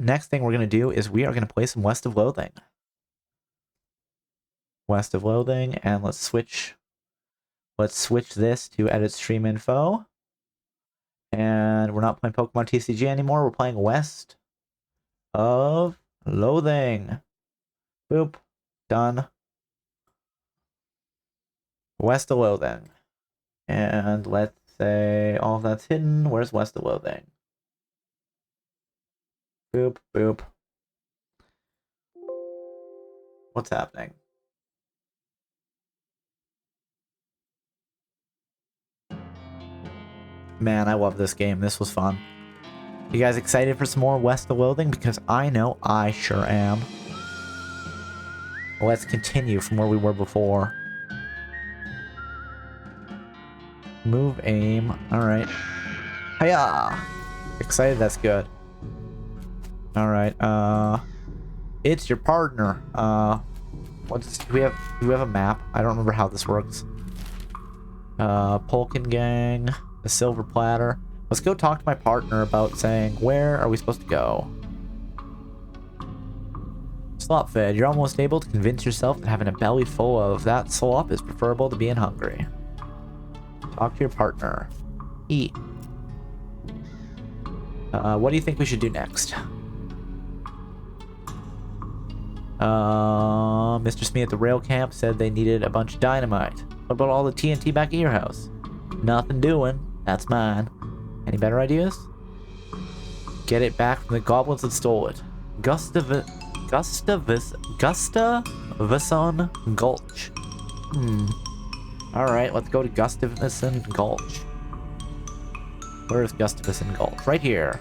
next thing we're going to do is we are going to play some West of Loathing. West of Loathing, and let's switch this to edit stream info. And we're not playing Pokemon TCG anymore. We're playing West of Loathing. Boop. Done. West of Loathing. And let's say all of that's hidden. Where's West of Loathing? Boop, boop. What's happening? Man, I love this game. This was fun. You guys excited for some more West of Loathing? Because I know I sure am. Let's continue from where we were before. Move, aim. Alright. Hiya! Excited, that's good. Alright, it's your partner. Do we have a map? I don't remember how this works. Polkin Gang, the Silver Platter. Let's go talk to my partner about saying, where are we supposed to go? Slop fed. You're almost able to convince yourself that having a belly full of that slop is preferable to being hungry. Talk to your partner. Eat. What do you think we should do next? Mr. Smee at the rail camp said they needed a bunch of dynamite. What about all the TNT back at your house? Nothing doing. That's mine. Any better ideas? Get it back from the goblins that stole it. Gustavison Gulch. Alright, let's go to Gustavison Gulch. Where is Gustavison Gulch? Right here.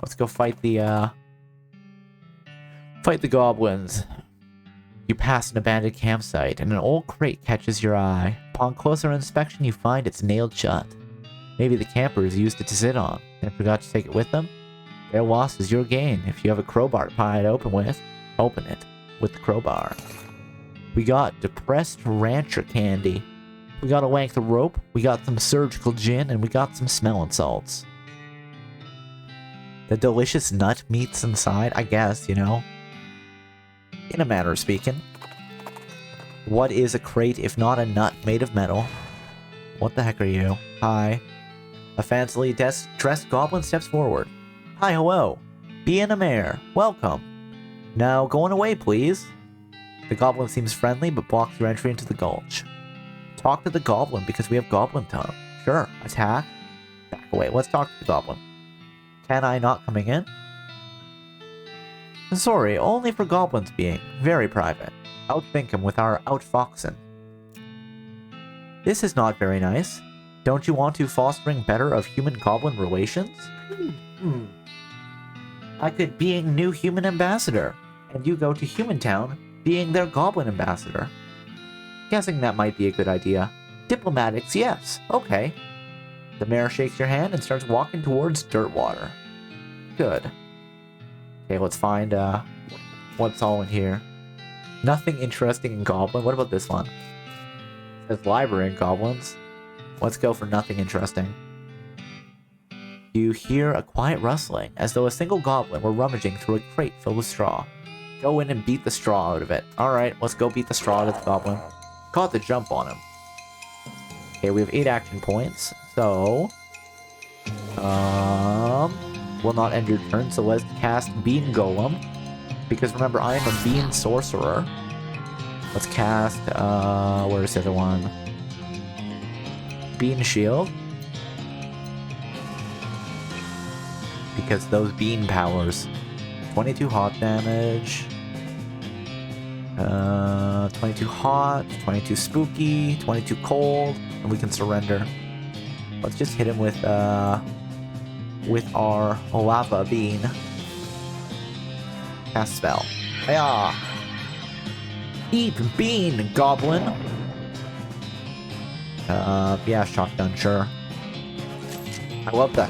Let's go fight the goblins. You pass an abandoned campsite, and an old crate catches your eye. Upon closer inspection, you find it's nailed shut. Maybe the campers used it to sit on, and forgot to take it with them? Their loss is your gain. If you have a crowbar to pry it open it with the crowbar. We got depressed rancher candy. We got a length of rope, we got some surgical gin, and we got some smelling salts. The delicious nut meats inside, I guess, you know. In a manner of speaking. What is a crate if not a nut made of metal? What the heck are you? Hi. A fancily dressed goblin steps forward. Hi, hello. Be in a mare. Welcome. Now, going away, please. The goblin seems friendly, but blocks your entry into the gulch. Talk to the goblin because we have goblin tongue. Sure. Attack. Back away. Let's talk to the goblin. Can I not coming in? Sorry, only for goblins being very private. Outthink him with our outfoxing. This is not very nice. Don't you want to fostering better of human-goblin relations? I could being new human ambassador, and you go to Human Town being their goblin ambassador. Guessing that might be a good idea. Diplomatics, yes. Okay. The mayor shakes your hand and starts walking towards Dirtwater. Good. Okay, let's find, what's all in here. Nothing interesting in Goblin. What about this one? It says library in Goblins. Let's go for nothing interesting. You hear a quiet rustling, as though a single goblin were rummaging through a crate filled with straw. Go in and beat the straw out of it. Alright, let's go beat the straw out of the goblin. Caught the jump on him. Okay, we have 8 action points, so... will not end your turn, so let's cast Bean Golem. Because remember, I am a Bean Sorcerer. Let's cast, where's the other one? Bean Shield. Because those bean powers. 22 hot damage. 22 hot, 22 spooky, 22 cold, and we can surrender. Let's just hit him with our lava bean. Cast spell. Hiya! Eat bean, goblin! Yeah, shotgun, sure. I love that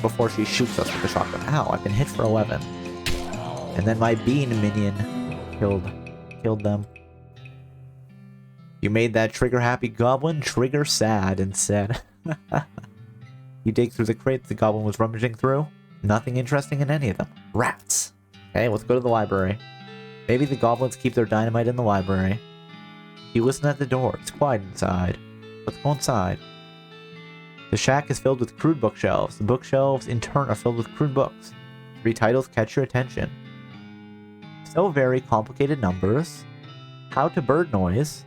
before she shoots us with the shotgun. Ow, I've been hit for 11. And then my bean minion killed them. You made that trigger-happy goblin trigger sad instead. You dig through the crate the goblin was rummaging through. Nothing interesting in any of them. Rats. Okay, let's go to the library. Maybe the goblins keep their dynamite in the library. You listen at the door. It's quiet inside. Let's go inside. The shack is filled with crude bookshelves. The bookshelves, in turn, are filled with crude books. 3 titles catch your attention. So very complicated numbers. How to bird noise.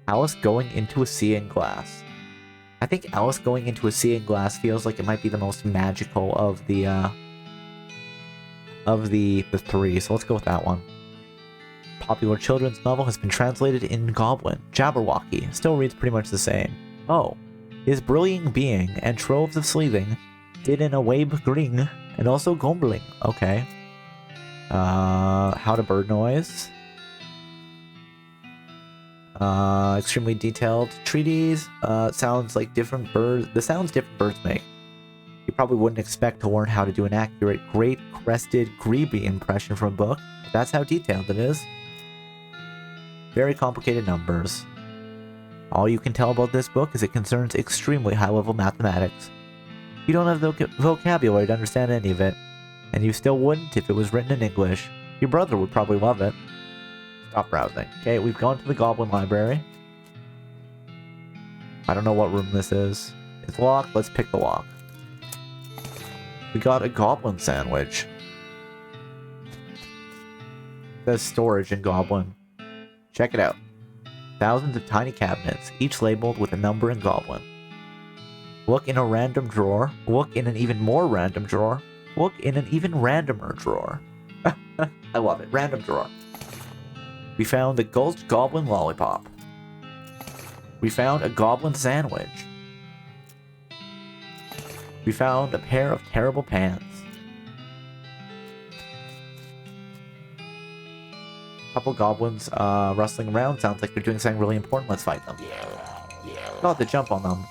Alice going into a seeing glass. I think Alice going into a seeing glass feels like it might be the most magical of the 3, so let's go with that one. Popular children's novel has been translated in Goblin. Jabberwocky still reads pretty much the same. Oh, his brilliant being and troves of sleething did in a wabe gring and also gombling. Okay. How to bird noise. Extremely detailed treaties. Sounds like different birds. The sounds different birds make. You probably wouldn't expect to learn how to do an accurate great crested greeby impression from a book, but that's how detailed it is. Very complicated numbers. All you can tell about this book is it concerns extremely high-level mathematics. You don't have the vocabulary to understand any of it, and you still wouldn't if it was written in English. Your brother would probably love it. Stop browsing. Okay, we've gone to the Goblin Library. I don't know what room this is. It's locked. Let's pick the lock. We got a Goblin sandwich. There's storage in Goblin. Check it out. Thousands of tiny cabinets, each labeled with a number in Goblin. Look in a random drawer. Look in an even more random drawer. Look in an even randomer drawer. I love it. Random drawer. We found a gulched goblin lollipop. We found a goblin sandwich. We found a pair of terrible pants. Couple goblins rustling around. Sounds like they're doing something really important. Let's fight them. Got to jump on them.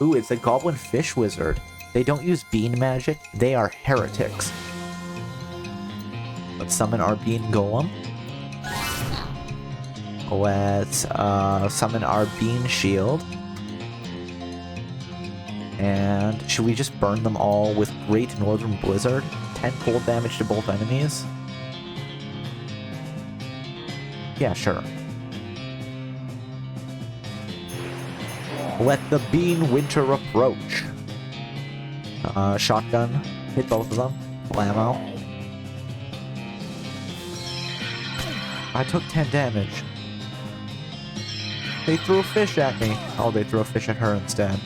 Ooh, it's a goblin fish wizard. They don't use bean magic. They are heretics. Let's summon our bean golem. Let's summon our bean shield. And should we just burn them all with Great Northern Blizzard? 10 cold damage to both enemies? Yeah, sure. Let the bean winter approach. Shotgun. Hit both of them. Blammo. I took 10 damage. They threw a fish at me. Oh, they threw a fish at her instead.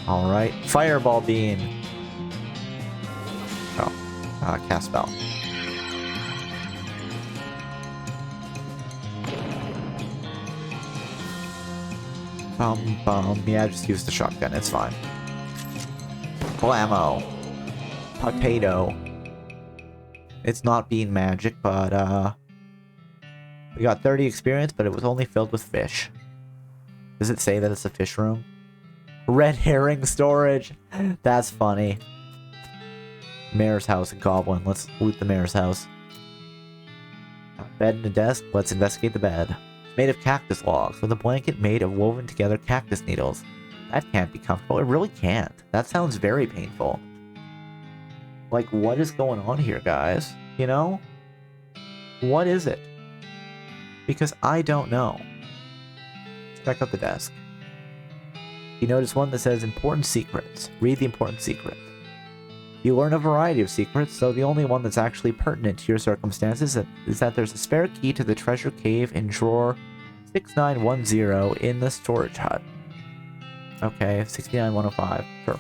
Alright. Fireball bean. Oh. Cast spell. Yeah, just use the shotgun. It's fine. Blammo. Potato. It's not bean magic, but, we got 30 experience, but it was only filled with fish. Does it say that it's a fish room? Red herring storage! That's funny. Mayor's house in Goblin. Let's loot the mayor's house. Bed and a desk. Let's investigate the bed. Made of cactus logs, with a blanket made of woven together cactus needles. That can't be comfortable. It really can't. That sounds very painful. Like, what is going on here, guys? You know? What is it? Because I don't know. Let's check out the desk. You notice one that says important secrets. Read the important secret. You learn a variety of secrets, so the only one that's actually pertinent to your circumstances is that there's a spare key to the treasure cave in drawer 6910 in the storage hut. Okay, 69105. Sure.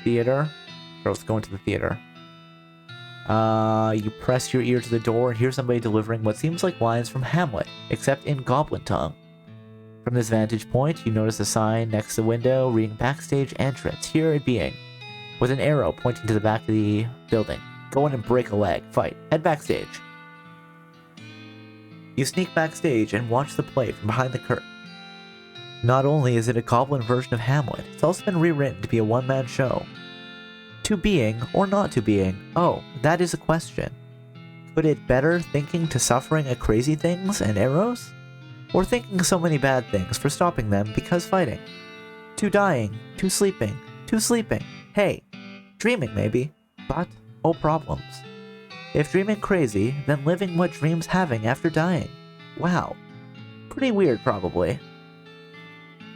Theater. Sure, let's go into the theater. You press your ear to the door and hear somebody delivering what seems like lines from Hamlet, except in goblin tongue. From this vantage point, you notice a sign next to the window reading backstage entrance, here it being, with an arrow pointing to the back of the building. Go in and break a leg. Fight. Head backstage. You sneak backstage and watch the play from behind the curtain. Not only is it a goblin version of Hamlet, it's also been rewritten to be a one-man show. To being or not to being? Oh, that is a question. Could it better thinking to suffering at crazy things and arrows? Or thinking so many bad things for stopping them because fighting? To dying, to sleeping, hey, Dreaming, maybe. But, oh problems. If dreaming crazy, then living what dreams having after dying. Wow. Pretty weird, probably.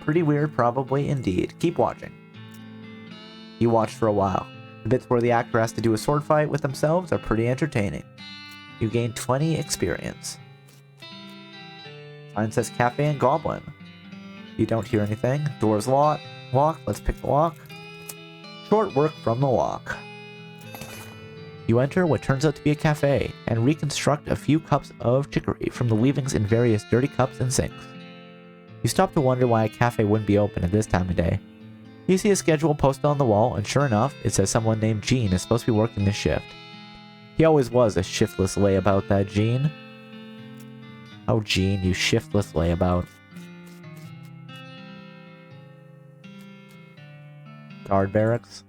Pretty weird, probably, indeed. Keep watching. You watched for a while. The bits where the actor has to do a sword fight with themselves are pretty entertaining. You gain 20 experience. Sign says Cafe and Goblin. You don't hear anything. Doors locked. Let's pick the lock. Short work from the lock. You enter what turns out to be a cafe and reconstruct a few cups of chicory from the leavings in various dirty cups and sinks. You stop to wonder why a cafe wouldn't be open at this time of day. You see a schedule posted on the wall, and sure enough, it says someone named Gene is supposed to be working this shift. He always was a shiftless layabout, that Gene. Oh, Gene, you shiftless layabout. Guard barracks.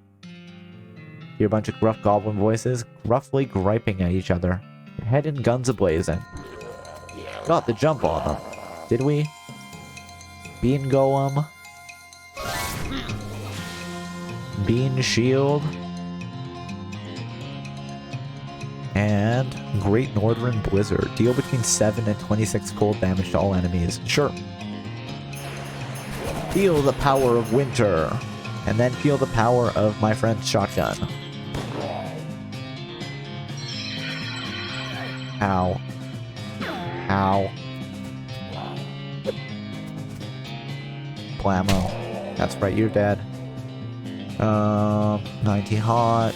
Hear a bunch of gruff goblin voices, gruffly griping at each other. Your head and guns a-blazing. Got the jump on them. Did we? Bean Golem. Bean Shield. And Great Northern Blizzard. Deal between 7 and 26 cold damage to all enemies. Sure. Feel the power of winter. And then feel the power of my friend's shotgun. Ow. Ow. Blammo. That's right, you're dead. 19 hot.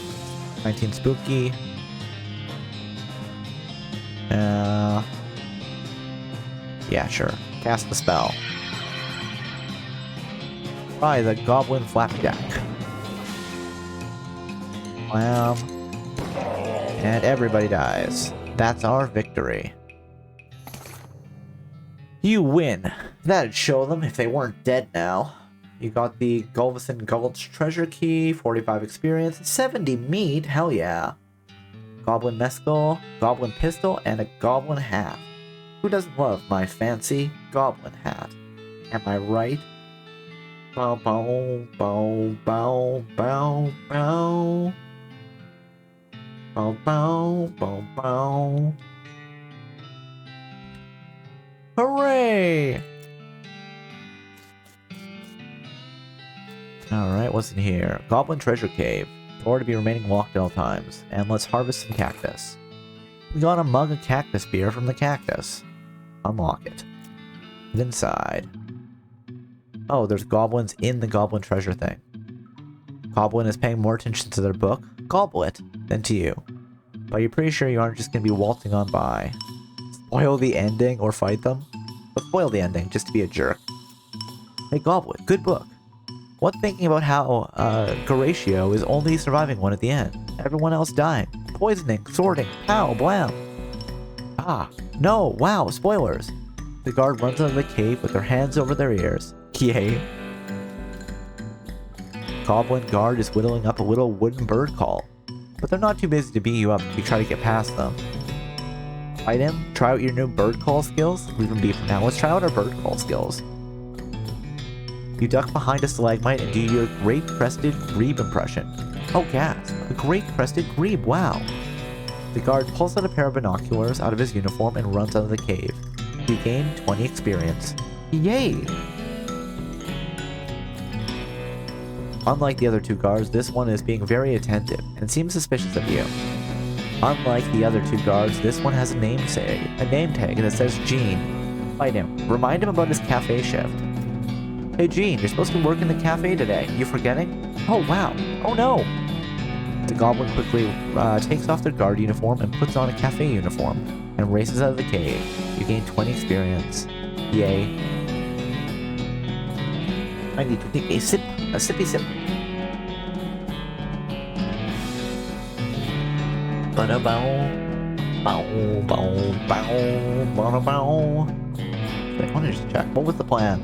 19 spooky. Yeah, sure. Cast the spell. By the Goblin Flapjack. Blam. And everybody dies. That's our victory. You win. That'd show them if they weren't dead now. You got the Gulvison Gulch treasure key, 45 experience, 70 meat, hell yeah. Goblin mescal, goblin pistol, and a goblin hat. Who doesn't love my fancy goblin hat? Am I right? Bow, bow, bow, bow, bow, bow. Bow, bow, bow, bow. Hooray! Alright, what's in here? Goblin treasure cave. Door to be remaining locked at all times. And let's harvest some cactus. We got a mug of cactus beer from the cactus. Unlock it. Get inside. Oh, there's goblins in the goblin treasure thing. Goblin is paying more attention to their book, Goblet, than to you. But you're pretty sure you aren't just going to be waltzing on by. Spoil the ending or fight them? But spoil the ending, just to be a jerk. Hey Goblet, good book. What thinking about how Horatio is only surviving one at the end? Everyone else dying. Poisoning, sorting, pow, blam. Ah, no, wow, spoilers. The guard runs out of the cave with their hands over their ears. Yay. Goblin guard is whittling up a little wooden bird call. But they're not too busy to beat you up if you try to get past them. Fight him, try out your new bird call skills. Leave him be for now. Let's try out our bird call skills. You duck behind a stalagmite and do your great crested grebe impression. Oh gasp, a great crested grebe, wow. The guard pulls out a pair of binoculars out of his uniform and runs out of the cave. You gain 20 experience. Yay! Unlike the other two guards, this one is being very attentive and seems suspicious of you. Unlike the other two guards, this one has a name tag that says Gene. Fight him. Remind him about his cafe shift. Hey Gene, you're supposed to be working the cafe today. You forgetting? Oh wow. Oh no! The goblin quickly takes off their guard uniform and puts on a cafe uniform and races out of the cave. You gain 20 experience. Yay. I need to take a sippy sip. Ba-da-bow. Bow, bow, bow, ba-da-bow. I want to just check. What was the plan?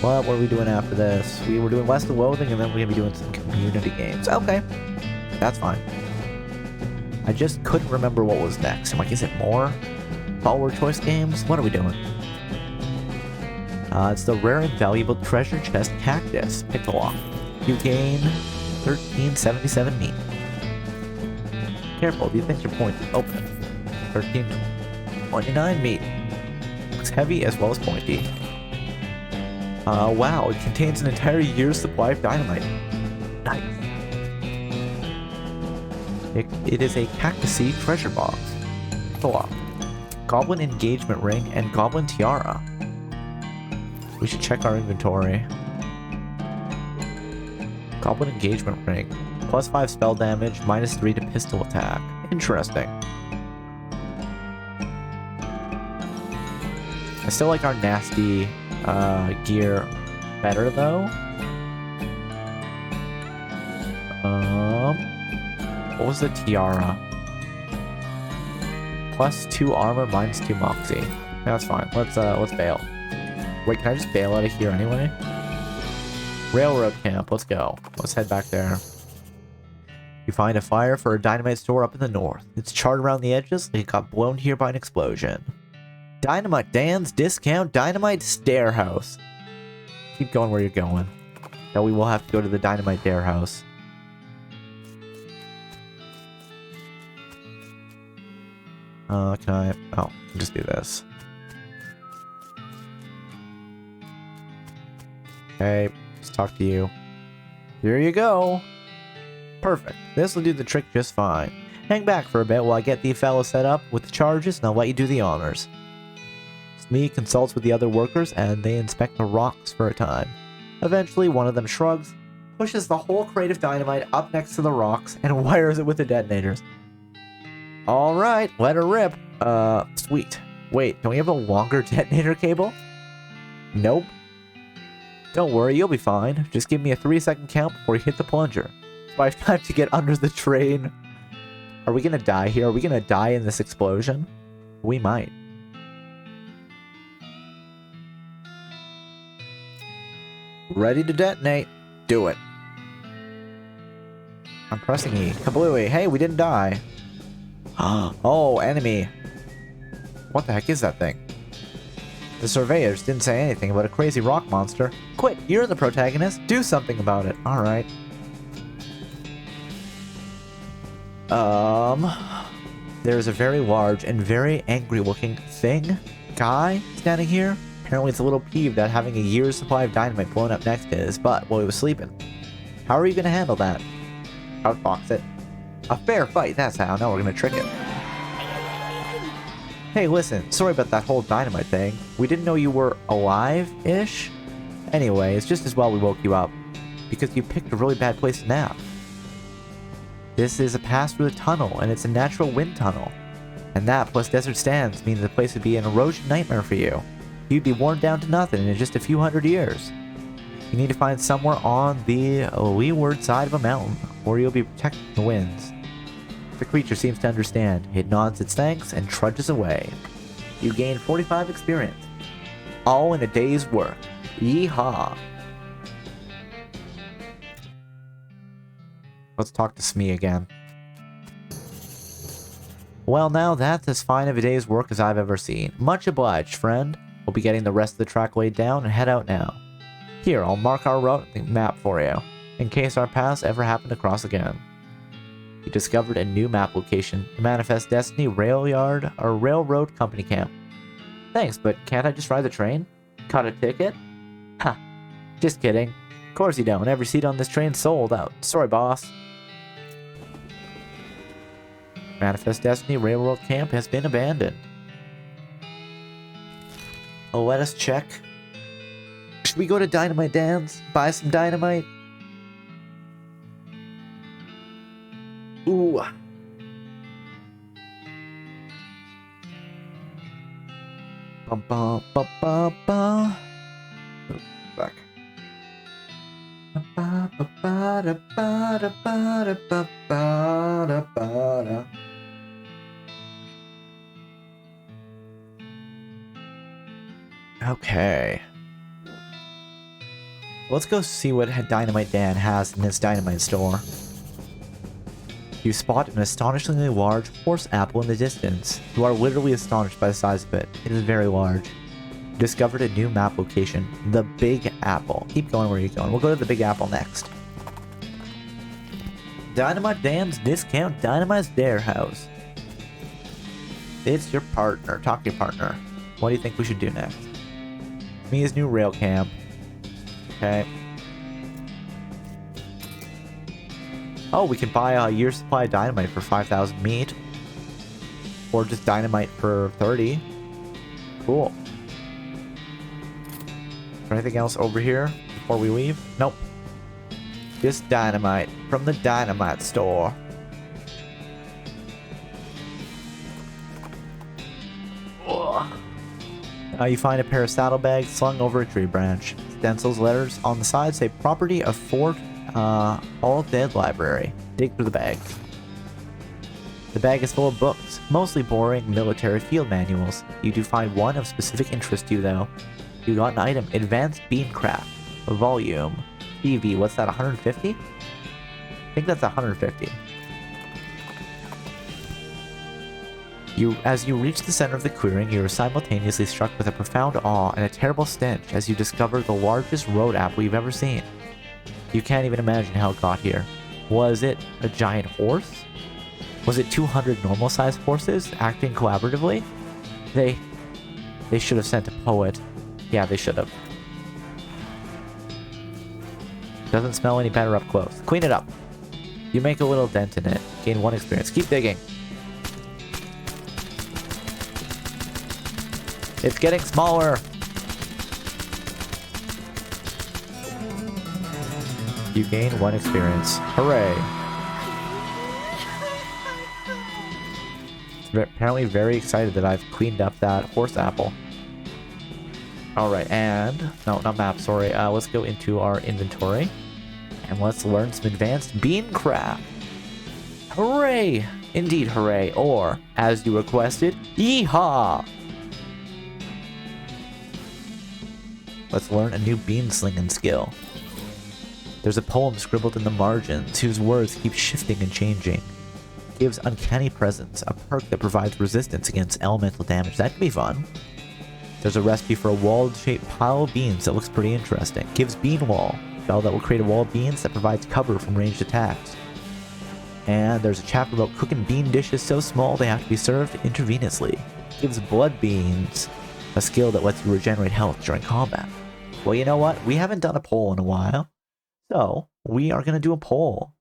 What were we doing after this? We were doing West of Loathing, and then we're going to be doing some community games. Okay. That's fine. I just couldn't remember what was next. I'm like, is it more follower choice games? What are we doing? It's the rare and valuable treasure chest cactus. Pick the lock. You gain 1377 meat. Careful, these things are pointy. Open it. 1329 meat. Looks heavy as well as pointy. Wow, it contains an entire year's supply of dynamite. Nice. It is a cactusy treasure box. Pull up. Goblin engagement ring and goblin tiara. We should check our inventory. Goblin engagement ring. +5 spell damage, -3 to pistol attack. Interesting. I still like our nasty gear better though. What was the tiara? +2 armor, -2 moxie. That's fine. Let's bail. Wait, can I just bail out of here anyway? Railroad camp. Let's go. Let's head back there. You find a fire for a dynamite store up in the north. It's charred around the edges like it got blown here by an explosion. Dynamite Dan's Discount Dynamite Stair House. Keep going where you're going. Now we will have to go to the Dynamite Dare House. Can I? Oh, I'll just do this. Okay, let's talk to you. Here you go. Perfect. This will do the trick just fine. Hang back for a bit while I get the fellow set up with the charges, and I'll let you do the honors. Smee consults with the other workers, and they inspect the rocks for a time. Eventually, one of them shrugs, pushes the whole crate of dynamite up next to the rocks, and wires it with the detonators. Alright, let her rip. Sweet. Wait, don't we have a longer detonator cable? Nope. Don't worry, you'll be fine. Just give me a 3-second count before you hit the plunger. So I have time to get under the train. Are we gonna die here? Are we gonna die in this explosion? We might. Ready to detonate. Do it. I'm pressing E. Kablooey. Hey, we didn't die. Oh, enemy. What the heck is that thing? The surveyors didn't say anything about a crazy rock monster. Quick, you're the protagonist. Do something about it. Alright. There's a very large and very angry looking guy standing here. Apparently it's a little peeved at having a year's supply of dynamite blown up next to his butt while he was sleeping. How are you gonna handle that? Outfox it. A fair fight, that's how. Now we're gonna trick it. Hey, listen, sorry about that whole dynamite thing. We didn't know you were alive-ish? Anyway, it's just as well we woke you up, because you picked a really bad place to nap. This is a pass through the tunnel, and it's a natural wind tunnel. And that, plus desert stands, mean the place would be an erosion nightmare for you. You'd be worn down to nothing in just a few hundred years. You need to find somewhere on the leeward side of a mountain, or you'll be protected from the winds. The creature seems to understand. It nods its thanks and trudges away. You gain 45 experience. All in a day's work. Yeehaw! Let's talk to Smee again. Well, now that's as fine of a day's work as I've ever seen. Much obliged, friend. We'll be getting the rest of the track laid down and head out now. Here, I'll mark our route map for you, in case our paths ever happen to cross again. You discovered a new map location, the Manifest Destiny Railroad Company Camp. Thanks, but can't I just ride the train? Got a ticket? Ha! Just kidding. Of course you don't. Every seat on this train's sold out. Sorry, boss. Manifest Destiny Railroad Camp has been abandoned. Oh, let us check. Should we go to Dynamite Dan's? Buy some dynamite? Ooh. Bum, bum, bum, bum, bum. Ooh, back. Okay. Let's go see what Dynamite Dan has in his dynamite store. You spot an astonishingly large horse apple in the distance. You are literally astonished by the size of it. It is very large. You discovered a new map location, the Big Apple. Keep going where you're going. We'll go to the Big Apple next. Dynamite Dam's Discount Dynamite's Dare House. It's your partner. Talk to your partner. What do you think we should do next? Mia's new rail camp. Okay. Oh, we can buy a year's supply of dynamite for 5,000 meat. Or just dynamite for 30. Cool. Is there anything else over here before we leave? Nope. Just dynamite from the dynamite store. You find a pair of saddlebags slung over a tree branch. Stencils, letters on the side say property of Fort All Dead Library. Dig through the bags. The bag is full of books, mostly boring military field manuals. You do find one of specific interest to you though. You got an item, Advanced Beancraft, a volume. EV, what's that, 150? I think that's 150. As you reach the center of the clearing, you are simultaneously struck with a profound awe and a terrible stench as you discover the largest road apple you've ever seen. You can't even imagine how it got here. Was it a giant horse? Was it 200 normal-sized horses acting collaboratively? They should have sent a poet. Yeah, they should have. Doesn't smell any better up close. Clean it up. You make a little dent in it. Gain 1 experience. Keep digging. It's getting smaller. You gain 1 experience. Hooray. It's apparently very excited that I've cleaned up that horse apple. Alright, and... No, not map, sorry. Let's go into our inventory. And let's learn some advanced beancraft. Hooray! Indeed, hooray. Or, as you requested, yeehaw! Let's learn a new bean slinging skill. There's a poem scribbled in the margins whose words keep shifting and changing. It gives uncanny presence, a perk that provides resistance against elemental damage. That could be fun. There's a recipe for a wall-shaped pile of beans that looks pretty interesting. Gives bean wall. Spell that will create a wall of beans that provides cover from ranged attacks. And there's a chapter about cooking bean dishes so small they have to be served intravenously. Gives blood beans, a skill that lets you regenerate health during combat. Well, you know what? We haven't done a poll in a while. So, we are going to do a poll.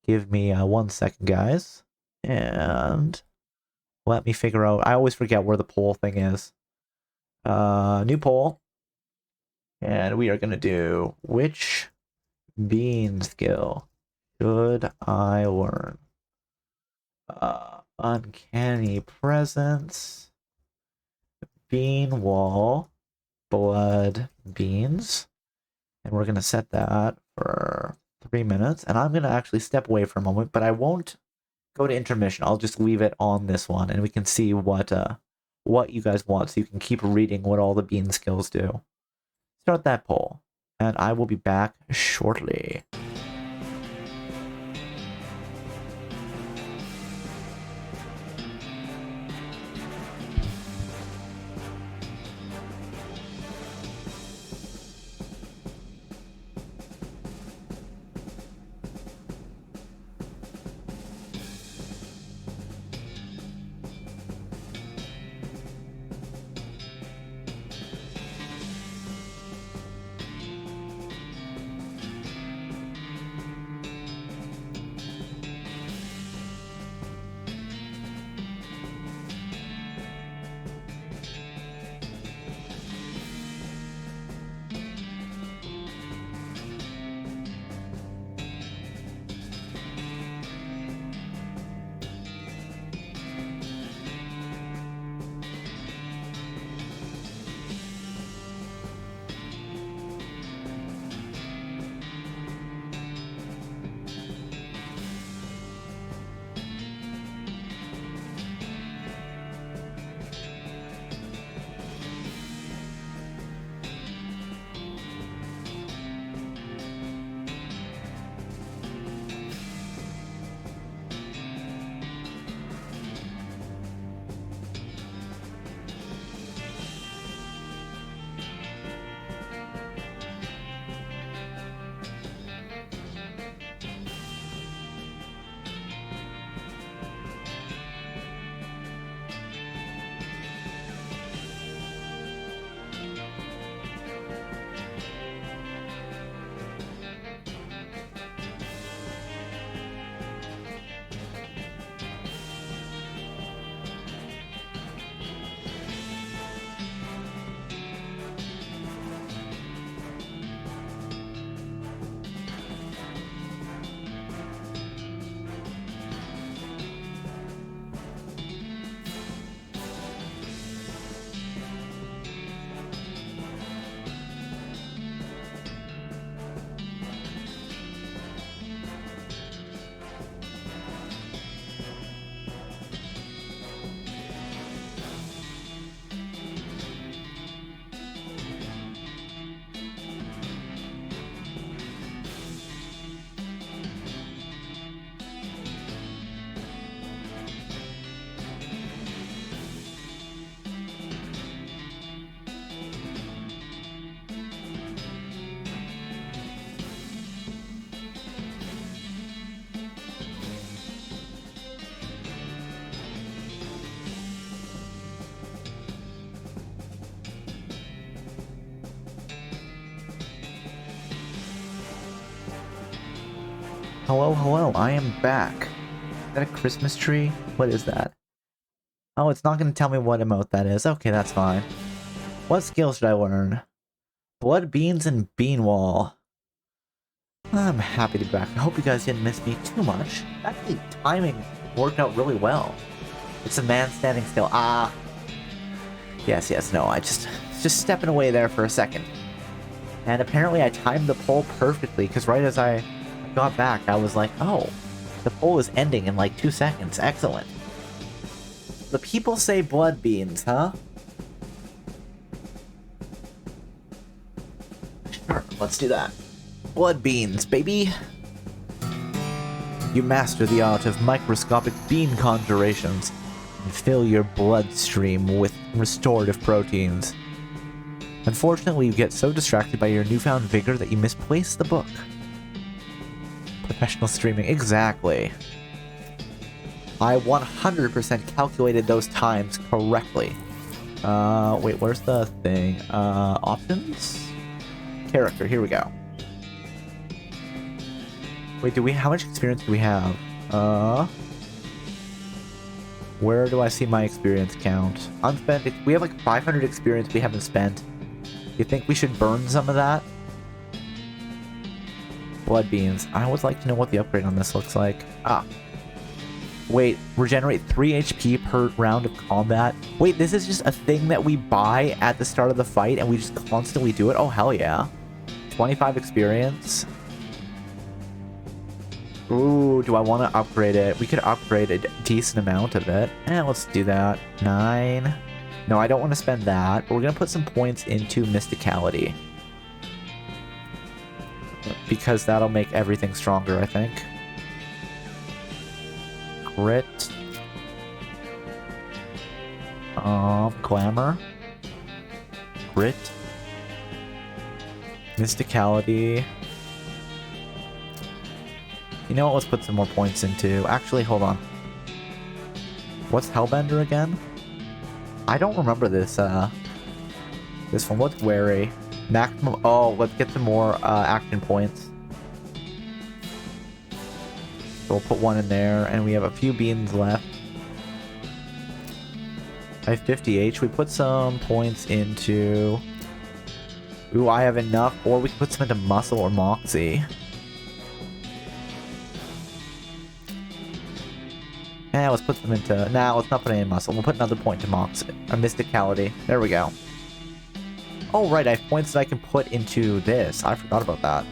Give me 1 second, guys. And let me figure out... I always forget where the poll thing is. New poll. And we are going to do, which bean skill should I learn? Uncanny presence, bean wall, blood beans. And we're going to set that for 3 minutes. And I'm going to actually step away for a moment, but I won't go to intermission. I'll just leave it on this one, and we can see what you guys want, so you can keep reading what all the bean skills do. Start that poll, and I will be back shortly. Hello, hello, I am back. Is that a Christmas tree? What is that? Oh, it's not going to tell me what emote that is. Okay, that's fine. What skill should I learn? Blood beans and bean wall. I'm happy to be back. I hope you guys didn't miss me too much. Actually, timing worked out really well. It's a man standing still. Ah. Yes, no, I just stepping away there for a second. And apparently I timed the poll perfectly, because right as I got back, I was like, oh, the poll is ending in like 2 seconds. Excellent. The people say blood beans, huh? Sure, let's do that. Blood beans, baby! You master the art of microscopic bean conjurations and fill your bloodstream with restorative proteins. Unfortunately, you get so distracted by your newfound vigor that you misplace the book. Professional streaming, exactly. I 100% calculated those times correctly. Wait, where's the thing? Options? Character, here we go. Wait, how much experience do we have? Where do I see my experience count? Unspent, we have like 500 experience we haven't spent. You think we should burn some of that? Blood beans. I always like to know what the upgrade on this looks like. Ah. Wait, regenerate 3 HP per round of combat. Wait, this is just a thing that we buy at the start of the fight and we just constantly do it? Oh, hell yeah. 25 experience. Ooh, do I want to upgrade it? We could upgrade a decent amount of it. Let's do that. 9. No, I don't want to spend that, but we're going to put some points into Mysticality. Because that'll make everything stronger, I think. Grit. Glamour. Grit. Mysticality. You know what, let's put some more points into... Actually, hold on. What's Hellbender again? I don't remember this, this one. What's Wary? Maximum... Oh, let's get some more, action points. So we'll put one in there, and we have a few beans left. I have 50H. We put some points into... Ooh, I have enough. Or we can put some into Muscle or Moxie. Let's put them into... Nah, let's not put any in Muscle. We'll put another point to Moxie. Or Mysticality. There we go. Oh, right. I have points that I can put into this. I forgot about that.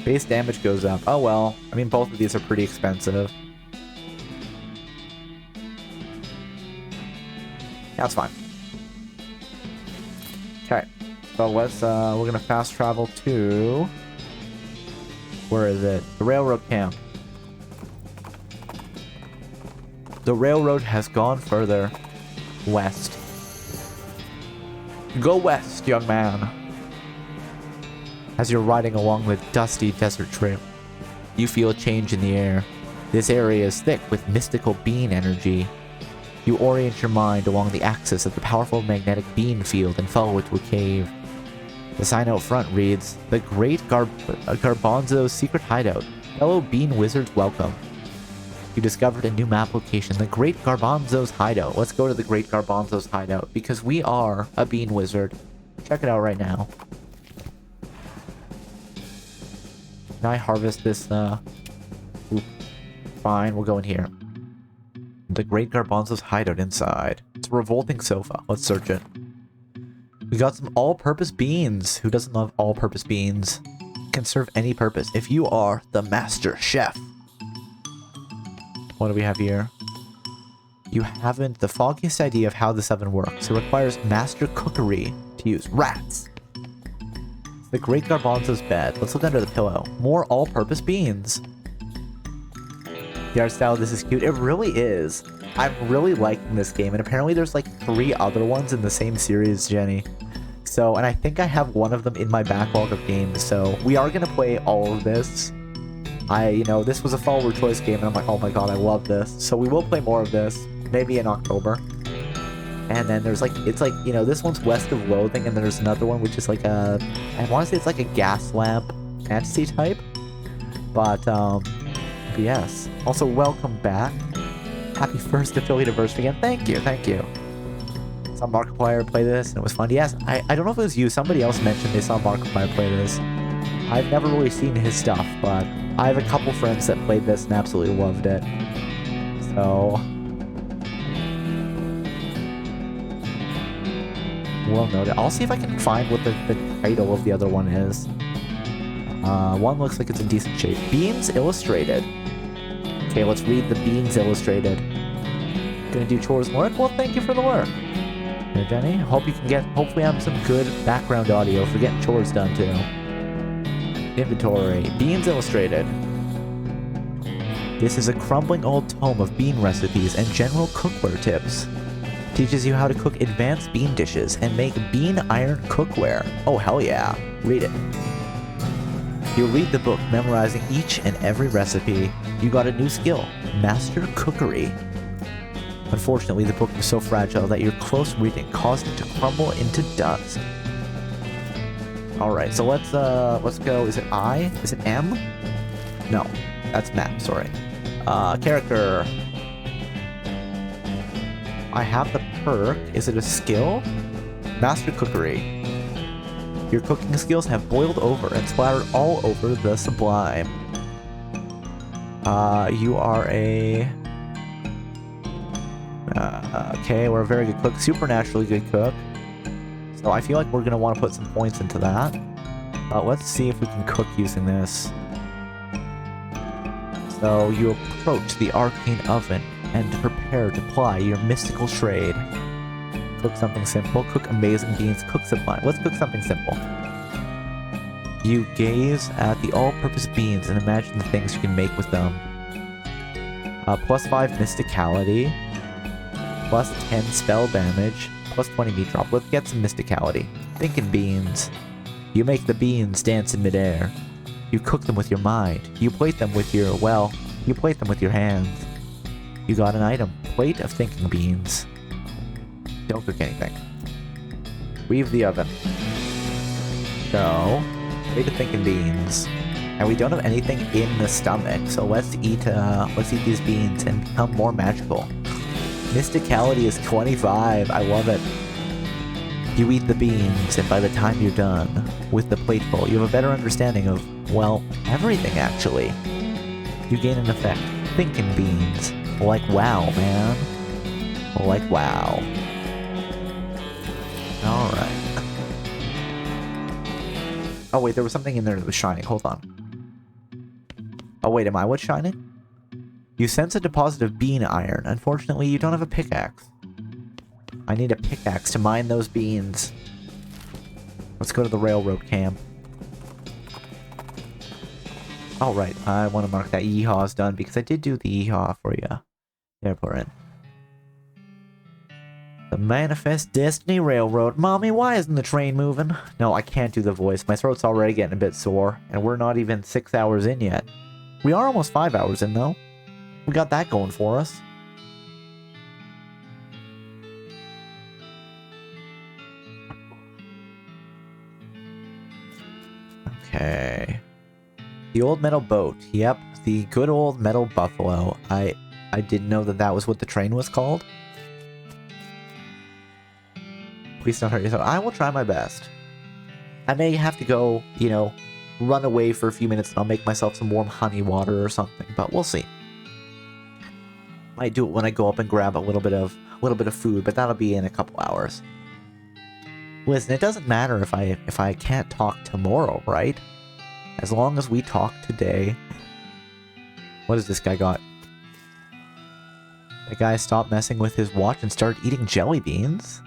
Base damage goes up. Oh, well. I mean, both of these are pretty expensive. That's fine. Okay. So let's, we're gonna fast travel to... Where is it? The railroad camp. The railroad has gone further west. Go west, young man. As you're riding along the dusty desert trail, you feel a change in the air. This area is thick with mystical bean energy. You orient your mind along the axis of the powerful magnetic bean field and follow it to a cave. The sign out front reads, "The Great Garbanzo's Secret Hideout. Fellow bean wizards welcome." You discovered a new map location, the Great Garbanzo's Hideout. Let's go to the Great Garbanzo's Hideout, because we are a bean wizard. Check it out right now. Can I harvest this, Oop. Fine, we'll go in here. The Great Garbanzo's Hideout inside. It's a revolting sofa. Let's search it. We got some all-purpose beans. Who doesn't love all-purpose beans? Can serve any purpose if you are the master chef. What do we have here? You haven't the foggiest idea of how this oven works. It requires master cookery to use. Rats! The Great Garbanzo's bed. Let's look under the pillow. More all-purpose beans. The art style of this is cute. It really is. I'm really liking this game, and apparently there's like 3 other ones in the same series, Jenny. So, and I think I have one of them in my backlog of games, so we are gonna play all of this. You know, this was a follower choice game, and I'm like, oh my god, I love this. So we will play more of this, maybe in October. And then there's like, it's like, you know, this one's west of Loathing, and then there's another one which is like a, I want to say it's like a gas lamp fantasy type. But yes. Also, welcome back. Happy first affiliate anniversary again. Thank you, thank you. Saw Markiplier play this and it was fun. Yes, I don't know if it was you. Somebody else mentioned they saw Markiplier play this. I've never really seen his stuff, but I have a couple friends that played this and absolutely loved it. So... well noted. I'll see if I can find what the title of the other one is. One looks like it's in decent shape. Beans Illustrated. Okay, let's read the Beans Illustrated. Gonna do chores and work? Well, thank you for the work. Here, Jenny. Hopefully have some good background audio for getting chores done too. Inventory. Beans Illustrated. This is a crumbling old tome of bean recipes and general cookware tips. Teaches you how to cook advanced bean dishes and make bean iron cookware. Oh, hell yeah. Read it. You'll read the book, memorizing each and every recipe. You got a new skill, Master Cookery. Unfortunately, the book is so fragile that your close reading caused it to crumble into dust. Alright, so let's go. Is it I? Is it M? No, that's Map, sorry. Character. I have the perk. Is it a skill? Master Cookery. Your cooking skills have boiled over and splattered all over the sublime. You are a... okay, we're a very good cook. Supernaturally good cook. So I feel like we're going to want to put some points into that. Let's see if we can cook using this. So you approach the arcane oven and prepare to ply your mystical trade. Cook something simple, cook amazing beans, cook sublime. Let's cook something simple. You gaze at the all-purpose beans and imagine the things you can make with them. Plus 5 mysticality, plus 10 spell damage, plus 20 meat drop. Let's get some mysticality. Thinking beans. You make the beans dance in midair. You cook them with your mind. You plate them with your, well, you plate them with your hands. You got an item. Plate of thinking beans. Don't cook anything. Weave the oven. So, plate of thinking beans. And we don't have anything in the stomach, so let's eat these beans and become more magical. Mysticality is 25. I love it. You eat the beans, and by the time you're done with the plateful, you have a better understanding of, well, everything actually. You gain an effect. Thinking beans. Like wow, man. Like wow. Alright. Oh wait, there was something in there that was shining. Hold on. Oh wait, am I what's shining? You sense a deposit of bean iron. Unfortunately, you don't have a pickaxe. I need a pickaxe to mine those beans. Let's go to the railroad camp. Alright, I want to mark that yeehaw's done because I did do the yeehaw for you. There, put it in. The Manifest Destiny Railroad. Mommy, why isn't the train moving? No, I can't do the voice. My throat's already getting a bit sore, and we're not even 6 hours in yet. We are almost 5 hours in, though. We got that going for us. Okay. The old metal boat. Yep, the good old metal buffalo. I didn't know that was what the train was called. Please don't hurt yourself. I will try my best. I may have to go, you know, run away for a few minutes and I'll make myself some warm honey water or something, but we'll see. Might do it when I go up and grab a little bit of food, but that'll be in a couple hours. Listen, it doesn't matter if I can't talk tomorrow, right? As long as we talk today. What has this guy got? The guy stopped messing with his watch and started eating jelly beans?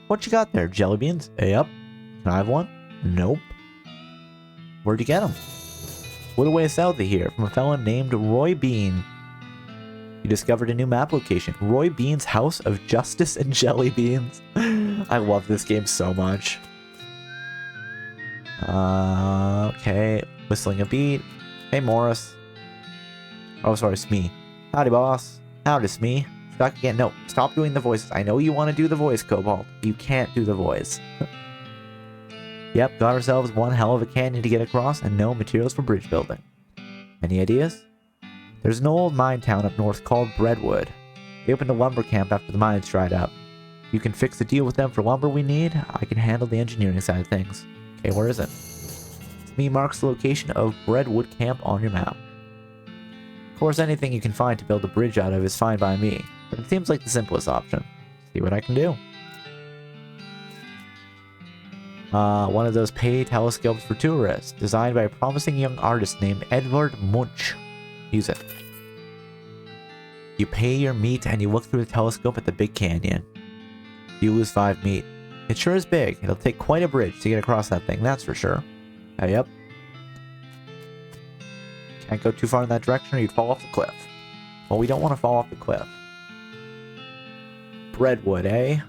What you got there? Jelly beans? Yep. Can I have one? Nope. Where'd you get them? What away south of here from a fellow named Roy Bean. You discovered a new map location. Roy Bean's House of Justice and Jelly Beans. I love this game so much. Okay. Whistling a beat. Hey, Morris. Oh, sorry, Smee. Howdy, boss. Howdy, Smee. Stuck again. No, stop doing the voices. I know you want to do the voice, Cobalt. You can't do the voice. Yep, got ourselves one hell of a canyon to get across and no materials for bridge building. Any ideas? There's an old mine town up north called Breadwood. They opened a lumber camp after the mines dried up. You can fix a deal with them for lumber we need. I can handle the engineering side of things. Okay, where is it? Me marks the location of Breadwood Camp on your map. Of course, anything you can find to build a bridge out of is fine by me, but it seems like the simplest option. See what I can do. One of those pay telescopes for tourists, designed by a promising young artist named Edvard Munch. Use it. You pay your meat and you look through the telescope at the big canyon. You lose 5 meat. It sure is big. It'll take quite a bridge to get across that thing, that's for sure. Yep. Can't go too far in that direction or you'd fall off the cliff. Well, we don't want to fall off the cliff. Breadwood, eh?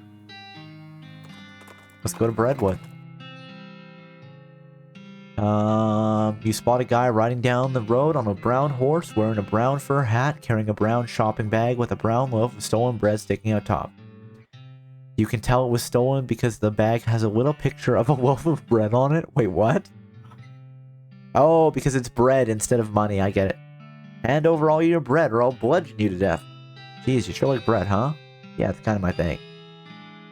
Let's go to Breadwood. You spot a guy riding down the road on a brown horse, wearing a brown fur hat, carrying a brown shopping bag with a brown loaf of stolen bread sticking out top. You can tell it was stolen because the bag has a little picture of a loaf of bread on it. Wait, what? Oh, because it's bread instead of money, I get it. Hand over all your bread or I'll bludgeon you to death. Jeez, you sure like bread, huh? Yeah, it's kind of my thing.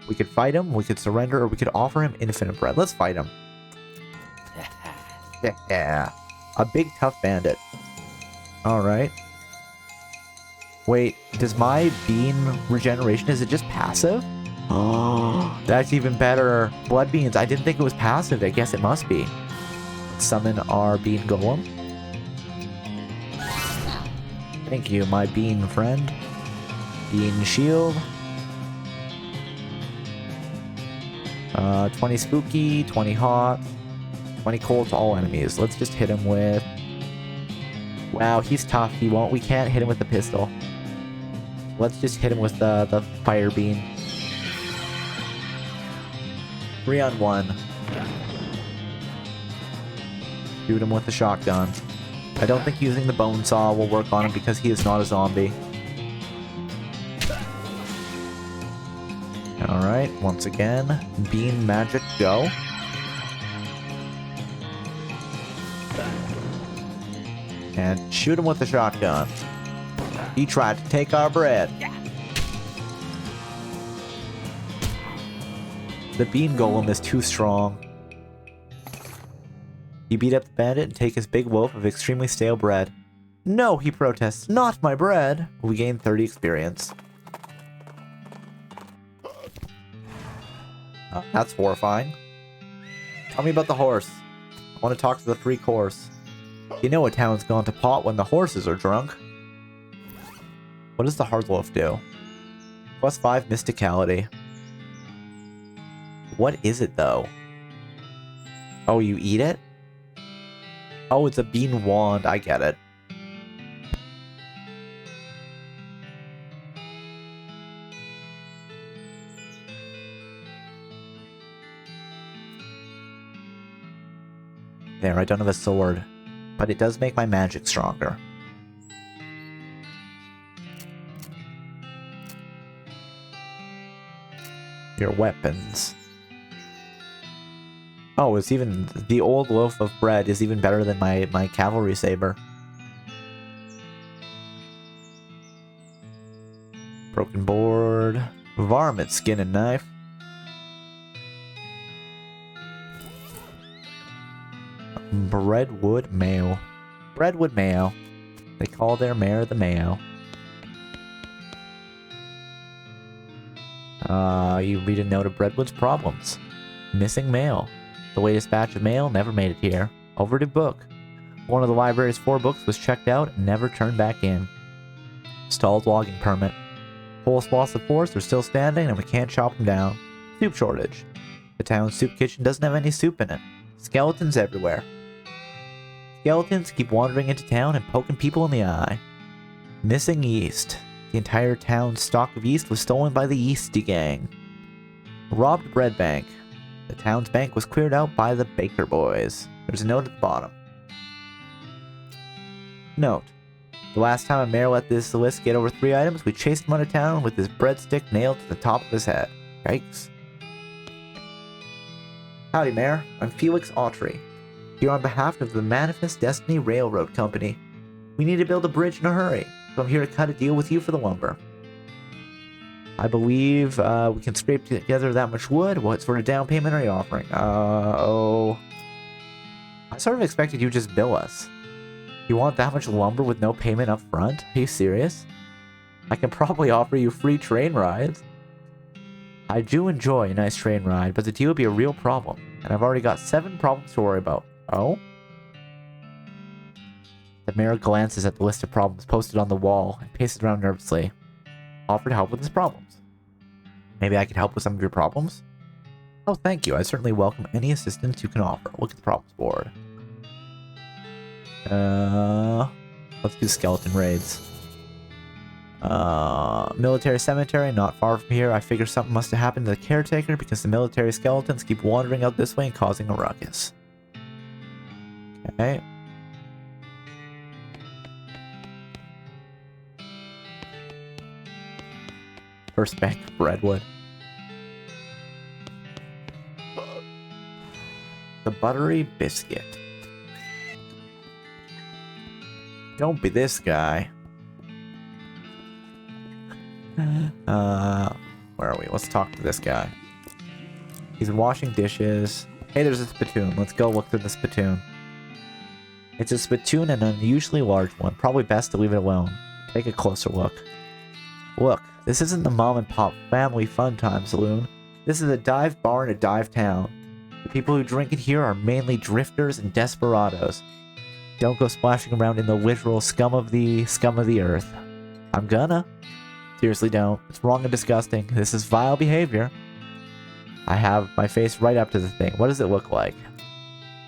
We could fight him, we could surrender, or we could offer him infinite bread. Let's fight him. Yeah. A big tough bandit. Alright. Wait, does my bean regeneration, is it just passive? Oh, that's even better. Blood beans, I didn't think it was passive. I guess it must be. Let's summon our bean golem. Thank you, my bean friend. Bean shield. 20 spooky, 20 hot, 20 cold to all enemies. Let's just hit him with... Wow, he's tough. We can't hit him with the pistol. Let's just hit him with the fire beam. 3 on 1. Shoot him with the shotgun. I don't think using the bone saw will work on him because he is not a zombie. Alright, once again, bean magic, go. And shoot him with the shotgun. He tried to take our bread. The bean golem is too strong. You beat up the bandit and take his big loaf of extremely stale bread. No, he protests, not my bread. We gain 30 experience. Oh, that's horrifying. Tell me about the horse. I want to talk to the freak horse. You know a town's gone to pot when the horses are drunk. What does the hard loaf do? +5 mysticality. What is it though? Oh, you eat it? Oh, it's a bean wand. I get it. There, I don't have a sword, but it does make my magic stronger. Your weapons. Oh, it's even... The old loaf of bread is even better than my cavalry saber. Broken board. Varmint skin and knife. Breadwood Mayo. Breadwood Mayo. They call their mayor the Mayo. You read a note of Breadwood's problems. Missing mail. The latest batch of mail never made it here. Overdue book. One of the library's 4 books was checked out and never turned back in. Stalled logging permit. Whole swaths of forest are still standing and we can't chop them down. Soup shortage. The town's soup kitchen doesn't have any soup in it. Skeletons everywhere. Skeletons keep wandering into town and poking people in the eye. Missing yeast. The entire town's stock of yeast was stolen by the Yeasty Gang. Robbed bread bank. The town's bank was cleared out by the Baker Boys. There's a note at the bottom. Note. The last time a mayor let this list get over 3 items, we chased him out of town with his breadstick nailed to the top of his head. Yikes. Howdy, Mayor. I'm Felix Autry, here on behalf of the Manifest Destiny Railroad Company. We need to build a bridge in a hurry, so I'm here to cut a deal with you for the lumber. I believe we can scrape together that much wood. What sort of down payment are you offering? I sort of expected you to just bill us. You want that much lumber with no payment up front? Are you serious? I can probably offer you free train rides. I do enjoy a nice train ride, but the deal would be a real problem, and I've already got 7 problems to worry about. Oh? The mayor glances at the list of problems posted on the wall and paces around nervously. Offered help with his problems. Maybe I could help with some of your problems? Oh, thank you. I certainly welcome any assistance you can offer. Look at the problems board. Let's do skeleton raids. Military cemetery, not far from here. I figure something must have happened to the caretaker because the military skeletons keep wandering out this way and causing a ruckus. Okay. First bank of Redwood. The buttery biscuit. Don't be this guy. Where are we? Let's talk to this guy. He's washing dishes. Hey, there's a spittoon. Let's go look through the spittoon. It's a spittoon and an unusually large one. Probably best to leave it alone. Take a closer look. Look, this isn't the mom and pop family fun time saloon. This is a dive bar in a dive town. The people who drink in here are mainly drifters and desperados. Don't go splashing around in the literal scum of the earth. I'm gonna. Seriously, don't. It's wrong and disgusting. This is vile behavior. I have my face right up to the thing. What does it look like?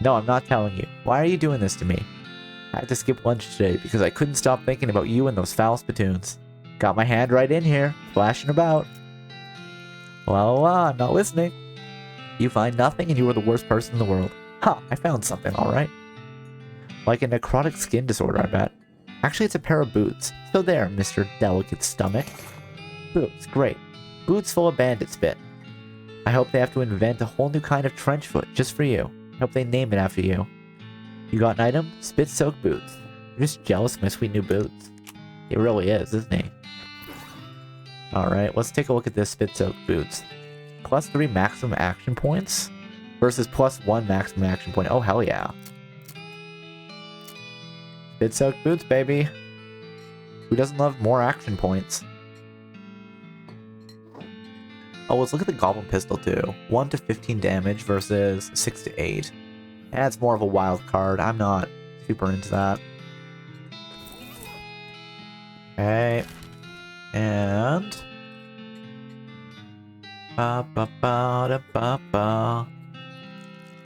No, I'm not telling you. Why are you doing this to me? I had to skip lunch today because I couldn't stop thinking about you and those foul spittoons. Got my hand right in here, splashing about. Well, I'm not listening. You find nothing and you are the worst person in the world. Ha, I found something, alright. Like a necrotic skin disorder, I bet. Actually, it's a pair of boots. So there, Mr. Delicate Stomach. Boots, great. Boots full of bandit spit. I hope they have to invent a whole new kind of trench foot just for you. I hope they name it after you. You got an item? Spit-soaked boots. You're just jealous of my sweet new boots. He really is, isn't he? Alright, let's take a look at this spit-soaked boots. +3 maximum action points versus +1 maximum action point. Oh, hell yeah. Spit-soaked boots, baby. Who doesn't love more action points? Oh, let's look at the Goblin Pistol too. 1 to 15 damage versus 6 to 8. That's more of a wild card. I'm not super into that. Okay. And...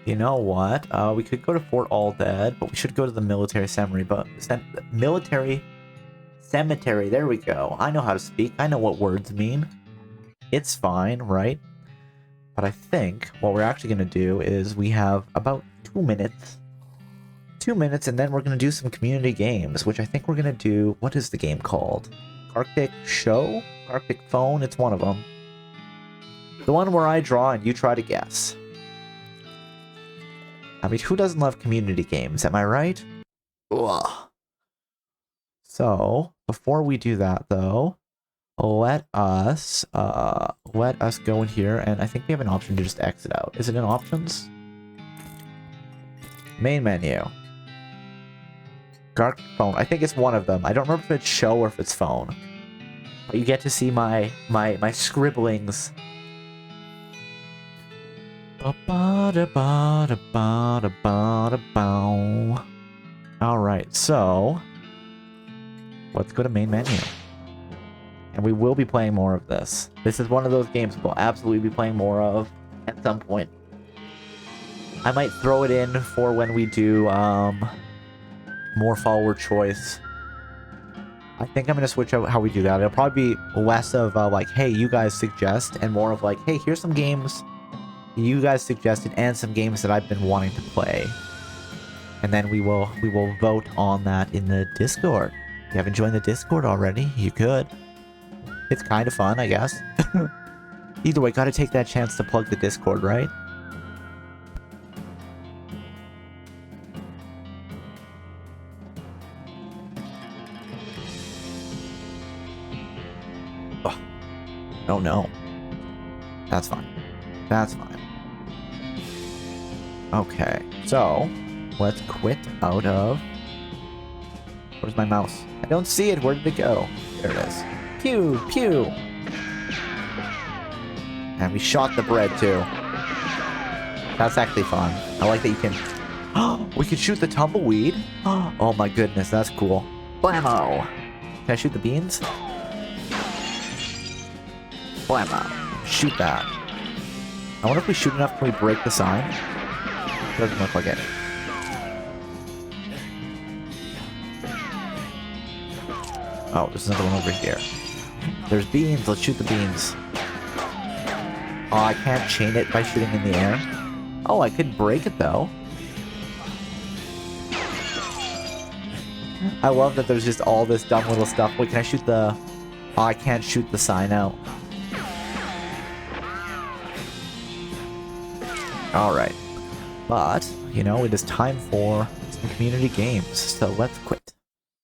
You know what? We could go to Fort All Dead, but we should go to the military cemetery. Military cemetery. There we go. I know how to speak. I know what words mean. It's fine, right? But I think what we're actually going to do is we have about 2 minutes. 2 minutes, and then we're going to do some community games, which I think we're going to do... What is the game called? Arctic Show? Arctic Phone? It's one of them. The one where I draw and you try to guess. I mean, who doesn't love community games? Am I right? Ugh. So, before we do that, though, let us go in here, and I think we have an option to just exit out. Is it in options? Main menu. Dark phone. I think it's one of them. I don't remember if it's show or if it's phone. But you get to see my scribblings. Alright, so let's go to main menu. And we will be playing more of this. This is one of those games we'll absolutely be playing more of at some point. I might throw it in for when we do more follower choice. I think I'm going to switch out how we do that. It'll probably be less of like, hey, you guys suggest, and more of like, hey, here's some games you guys suggested and some games that I've been wanting to play. And then we will vote on that in the Discord. If you haven't joined the Discord already, you could. It's kind of fun, I guess. Either way, gotta take that chance to plug the Discord, right? Oh no. That's fine. That's fine. Okay, so let's quit out of... Where's my mouse? I don't see it. Where did it go? There it is. Pew! Pew! And we shot the bread too. That's actually fun. I like that you can... we can shoot the tumbleweed? Oh my goodness, that's cool. Blammo! Can I shoot the beans? Blammo. Shoot that. I wonder if we shoot enough, can we break the sign? Doesn't look like it. Oh, there's another one over here. There's beans. Let's shoot the beans. Oh, I can't chain it by shooting in the air. Oh, I could break it though. I love that there's just all this dumb little stuff. Wait, can I shoot the... Oh, I can't shoot the sign out. Alright. But, you know, it is time for some community games. So let's quit.